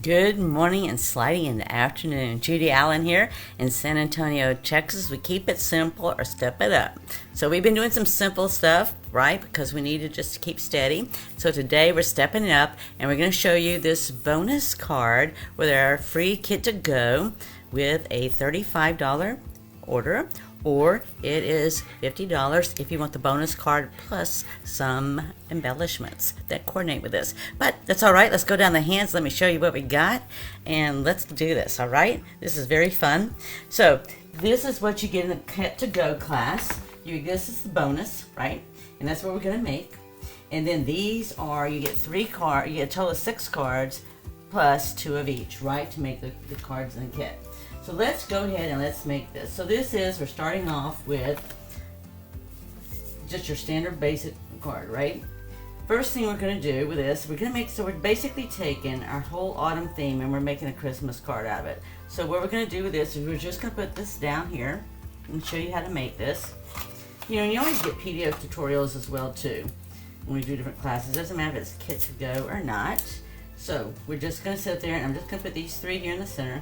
Good morning and sliding in the afternoon. Judy Allen here in San Antonio, Texas. We keep it simple or step it up. So we've been doing some simple stuff, right? Because we need to just keep steady. So today we're stepping it up and we're going to show you this bonus card with our free kit to go with a $35 order. Or it is $50 if you want the bonus card plus some embellishments that coordinate with this. But that's all right. Let's go down the hands. Let me show you what we got, and let's do this. All right. This is very fun. So this is what you get in the kit to go class. This is the bonus, right? And that's what we're gonna make. And then these are, you get 3 cards. You get a total of 6 cards plus 2 of each, right, to make the cards in the kit. So let's go ahead and let's make this. So this is, we're starting off with just your standard basic card, right? First thing we're gonna do with this, we're gonna make, so we're basically taking our whole autumn theme and we're making a Christmas card out of it. So what we're gonna do with this is we're just gonna put this down here and show you how to make this. You know, you always get PDF tutorials as well too when we do different classes. It doesn't matter if it's kit to go or not. So we're just gonna sit there and I'm just gonna put these 3 here in the center.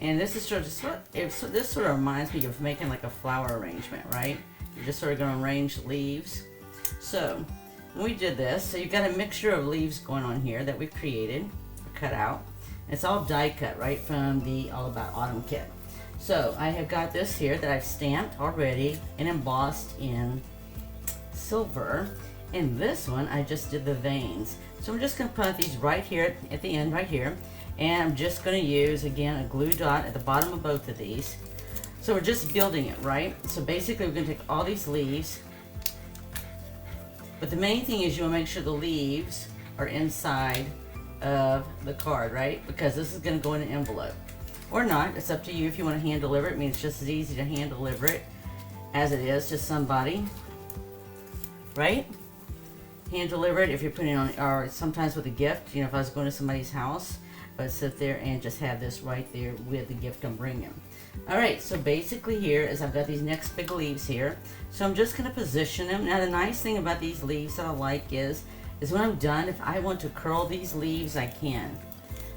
And this is sort of, this sort of reminds me of making like a flower arrangement, right? You're just sort of going to arrange leaves. So when we did this, so you've got a mixture of leaves going on here that we've created or cut out. It's all die cut, right, from the All About Autumn kit. So I have got this here that I've stamped already and embossed in silver. And this one, I just did the veins. So I'm just going to put these right here at the end, right here. And I'm just going to use, again, a glue dot at the bottom of both of these. So we're just building it, right? So basically we're going to take all these leaves. But the main thing is you want to make sure the leaves are inside of the card, right? Because this is going to go in an envelope. Or not. It's up to you if you want to hand deliver it. I mean, it's just as easy to hand deliver it as it is to somebody. Right? Hand deliver it if you're putting it on, or sometimes with a gift. You know, if I was going to somebody's house, but sit there and just have this right there with the gift I'm bringing. All right, so basically here is I've got these next big leaves here. So I'm just gonna position them. Now the nice thing about these leaves that I like is when I'm done, if I want to curl these leaves, I can.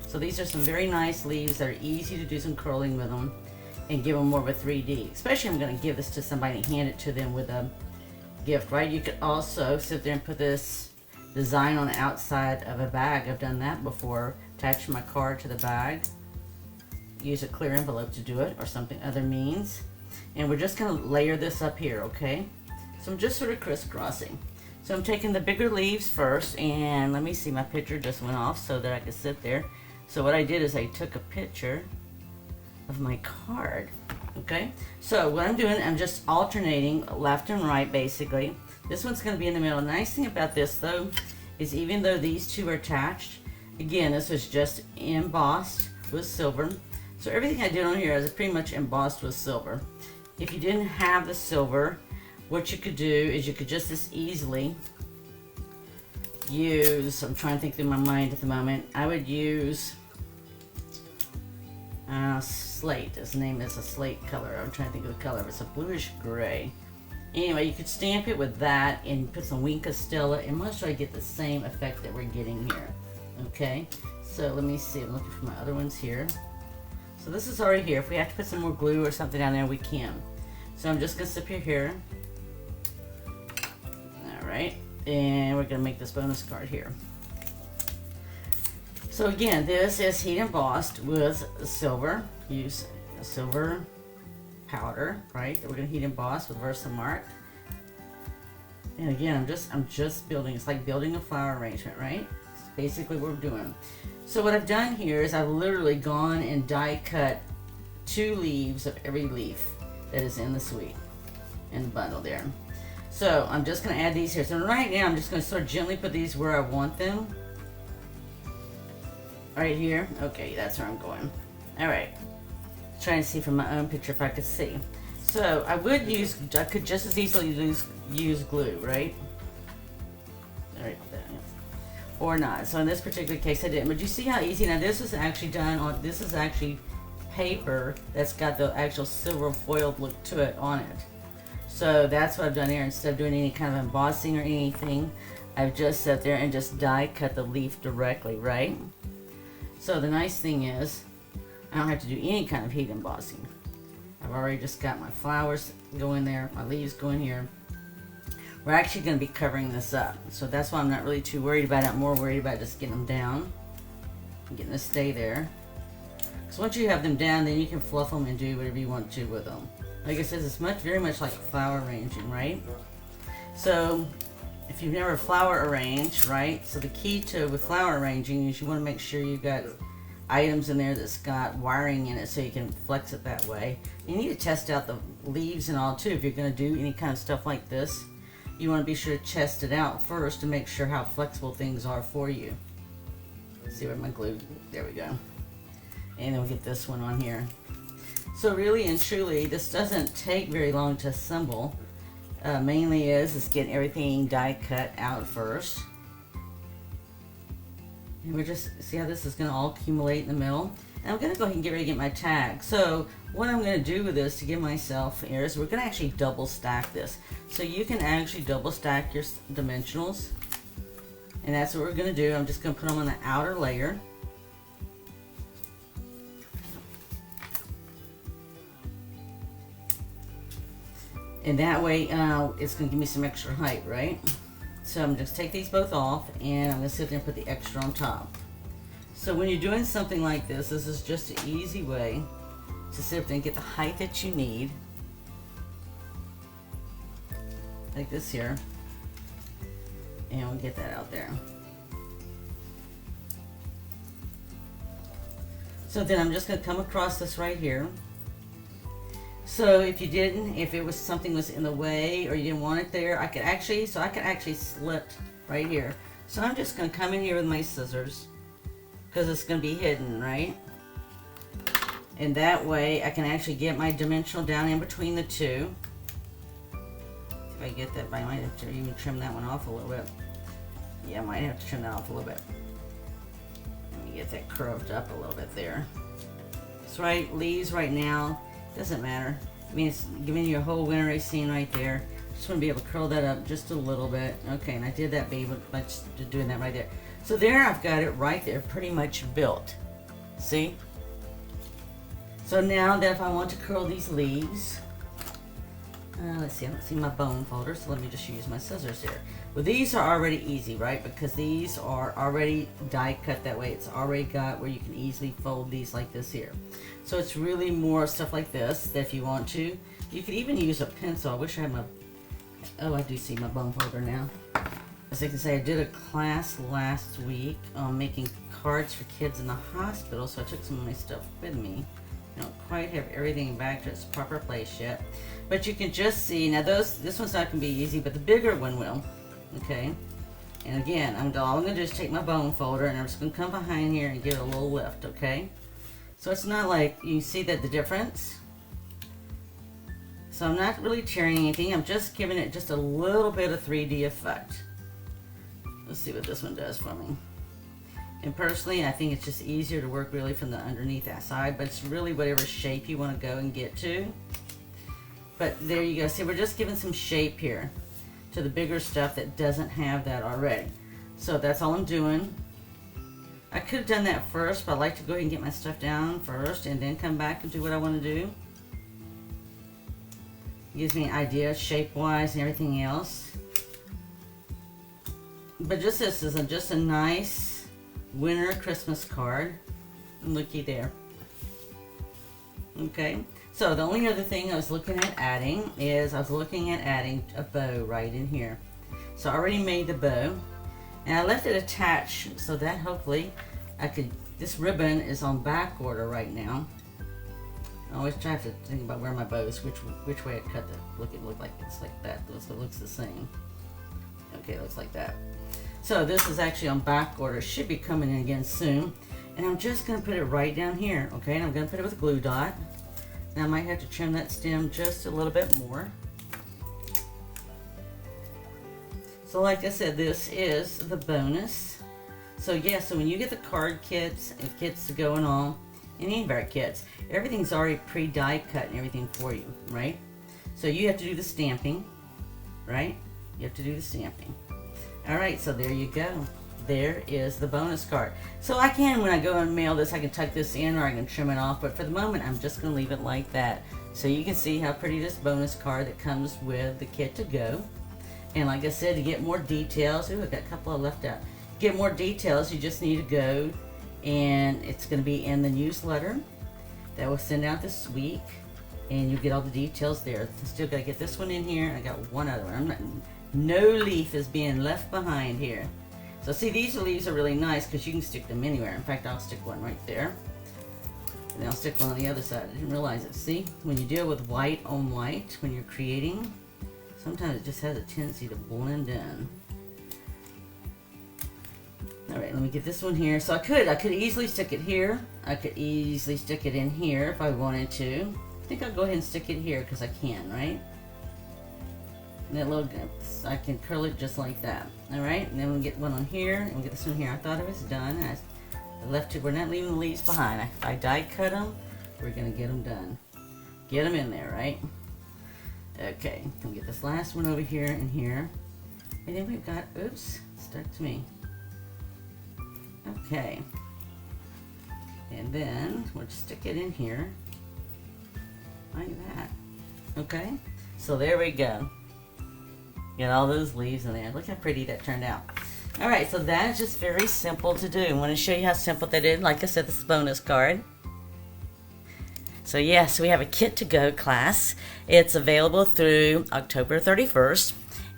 So these are some very nice leaves that are easy to do some curling with them and give them more of a 3D. Especially I'm gonna give this to somebody and hand it to them with a gift, right? You could also sit there and put this design on the outside of a bag. I've done that before. Attach my card to the bag. Use a clear envelope to do it or something other means. And we're just going to layer this up here, okay? So I'm just sort of crisscrossing. So I'm taking the bigger leaves first, and let me see, my picture just went off so that I could sit there. So what I did is I took a picture of my card, okay? So what I'm doing, I'm just alternating left and right basically. This one's going to be in the middle. The nice thing about this though is even though these two are attached, again, this was just embossed with silver. So everything I did on here is pretty much embossed with silver. If you didn't have the silver, what you could do is you could just as easily use, I'm trying to think through my mind at the moment, I would use slate. Its name is a slate color. I'm trying to think of the color. It's a bluish gray. Anyway, you could stamp it with that and put some Wink Stella, and most try to get the same effect that we're getting here. Okay, so let me see. I'm looking for my other ones here. So this is already here. If we have to put some more glue or something down there, we can. So I'm just gonna sit here. All right, and we're gonna make this bonus card here. So again, this is heat embossed with silver. Use a silver powder, right? That we're gonna heat emboss with Versamark. And again, I'm just building. It's like building a flower arrangement, right? It's basically what we're doing. So what I've done here is I've literally gone and die cut 2 leaves of every leaf that is in the suite, in the bundle there. So I'm just gonna add these here. So right now I'm just gonna sort of gently put these where I want them. Right here. Okay, that's where I'm going. All right. Trying to see from my own picture if I could see. So I could just as easily use glue, right? All right, or not. So in this particular case I didn't. But you see how easy? Now this is actually done on, this is actually paper that's got the actual silver foiled look to it on it. So that's what I've done here. Instead of doing any kind of embossing or anything, I've just sat there and just die cut the leaf directly, right? So the nice thing is, I don't have to do any kind of heat embossing. I've already just got my flowers going there, my leaves going here. We're actually going to be covering this up, so that's why I'm not really too worried about it. I'm more worried about just getting them down and getting them to stay there. So once you have them down, then you can fluff them and do whatever you want to with them. Like I said, it's very much like flower arranging, right? So if you've never flower arranged, right? So the key to with flower arranging is you want to make sure you've got items in there that's got wiring in it so you can flex it that way. You need to test out the leaves and all too. If you're going to do any kind of stuff like this, you want to be sure to test it out first to make sure how flexible things are for you. Let's see where my glue, there we go. And then we'll get this one on here. So really and truly, this doesn't take very long to assemble. Mainly is getting everything die cut out first. And we're just, see how this is going to all accumulate in the middle? And I'm going to go ahead and get ready to get my tag. So what I'm going to do with this to give myself here is we're going to actually double stack this. So you can actually double stack your dimensionals. And that's what we're going to do. I'm just going to put them on the outer layer. And that way, it's going to give me some extra height, right? So I'm just take these both off, and I'm going to sit there and put the extra on top. So when you're doing something like this, this is just an easy way to sit there and get the height that you need. Like this here. And we'll get that out there. So then I'm just going to come across this right here. So if you didn't, if it was something was in the way or you didn't want it there, I could actually slip right here. So I'm just going to come in here with my scissors because it's going to be hidden, right? And that way I can actually get my dimensional down in between the two. If I get that, I might have to even trim that one off a little bit. Yeah, I might have to trim that off a little bit. Let me get that curved up a little bit there. That's right, leaves right now. Doesn't matter. I mean, it's giving you a whole wintry scene right there. Just want to be able to curl that up just a little bit. Okay, and I did that baby by doing that right there. So there I've got it right there, pretty much built. See? So now that if I want to curl these leaves, let's see, I don't see my bone folder, so let me just use my scissors here. Well, these are already easy, right? Because these are already die cut that way. It's already got where you can easily fold these like this here. So it's really more stuff like this that if you want to. You could even use a pencil. I wish I had my, oh, I do see my bone folder now. As I can say, I did a class last week on making cards for kids in the hospital, so I took some of my stuff with me. I don't quite have everything back to its proper place yet. But you can just see, now this one's not going to be easy, but the bigger one will. Okay? And again, all I'm going to do is take my bone folder and I'm just going to come behind here and give it a little lift, okay? So it's not like, you see that the difference? So I'm not really tearing anything, I'm just giving it just a little bit of 3D effect. Let's see what this one does for me. And personally, I think it's just easier to work really from the underneath that side, but it's really whatever shape you want to go and get to. But there you go. See, we're just giving some shape here to the bigger stuff that doesn't have that already. So that's all I'm doing. I could have done that first, but I like to go ahead and get my stuff down first and then come back and do what I want to do. It gives me an idea shape-wise and everything else. But just this is just a nice winter Christmas card. And looky there. Okay. So the only other thing I was looking at adding is a bow right in here. So I already made the bow. And I left it attached so that hopefully I could, this ribbon is on back order right now. I always try to think about where my bow is, which way I cut it look like it's like that. So it looks the same. Okay, it looks like that. So this is actually on back order. Should be coming in again soon. And I'm just going to put it right down here. Okay, and I'm going to put it with a glue dot. Now I might have to trim that stem just a little bit more. So like I said, this is the bonus. So yeah, so when you get the card kits and kits to go and all, any of our kits, everything's already pre-die cut and everything for you, right? So you have to do the stamping, right? You have to do the stamping. All right, so there you go. There is the bonus card. So I can, when I go and mail this, I can tuck this in or I can trim it off, but for the moment I'm just going to leave it like that. So you can see how pretty this bonus card that comes with the kit to go. And like I said, to get more details, ooh, I've got a couple of left out. Get more details, you just need to go, and it's going to be in the newsletter that we'll send out this week, and you get all the details there. Still got to get this one in here. I got one other one. No leaf is being left behind here. So see, these leaves are really nice because you can stick them anywhere. In fact, I'll stick one right there. And I'll stick one on the other side. I didn't realize it. See, when you deal with white on white, when you're creating, sometimes it just has a tendency to blend in. Alright, let me get this one here. So I could easily stick it here. I could easily stick it in here if I wanted to. I think I'll go ahead and stick it here because I can, right? And that little, I can curl it just like that. Alright, and then we'll get one on here, and we'll get this one here. I thought it was done. I left it, we're not leaving the leaves behind. If I die cut them, we're going to get them done. Get them in there, right? Okay, we'll get this last one over here and here. And then we've got, oops, stuck to me. Okay. And then we'll just stick it in here. Like that. Okay? So there we go. Get all those leaves in there. Look how pretty that turned out. Alright, so that's just very simple to do. I want to show you how simple that is. Like I said, this is a bonus card. So yes, we have a kit to go class. It's available through October 31st.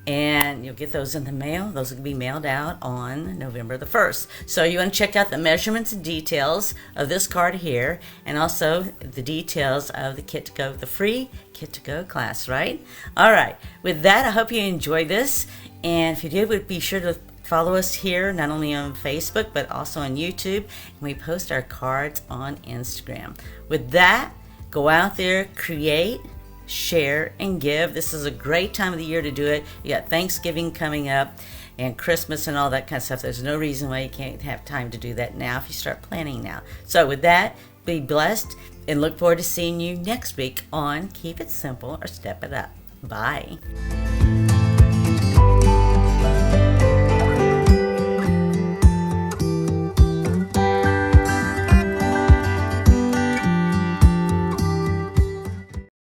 And you'll get those in the mail. Those will be mailed out on November the 1st. So you want to check out the measurements and details of this card here, and also the details of the Kit to Go, the free Kit to Go class, right? All right. With that, I hope you enjoyed this. And if you did, be sure to follow us here, not only on Facebook, but also on YouTube. And we post our cards on Instagram. With that, go out there, create, share, and give. This is a great time of the year to do it. You got Thanksgiving coming up and Christmas and all that kind of stuff. There's no reason why you can't have time to do that now if you start planning now. So with that, be blessed and look forward to seeing you next week on Keep It Simple or Step It Up. Bye.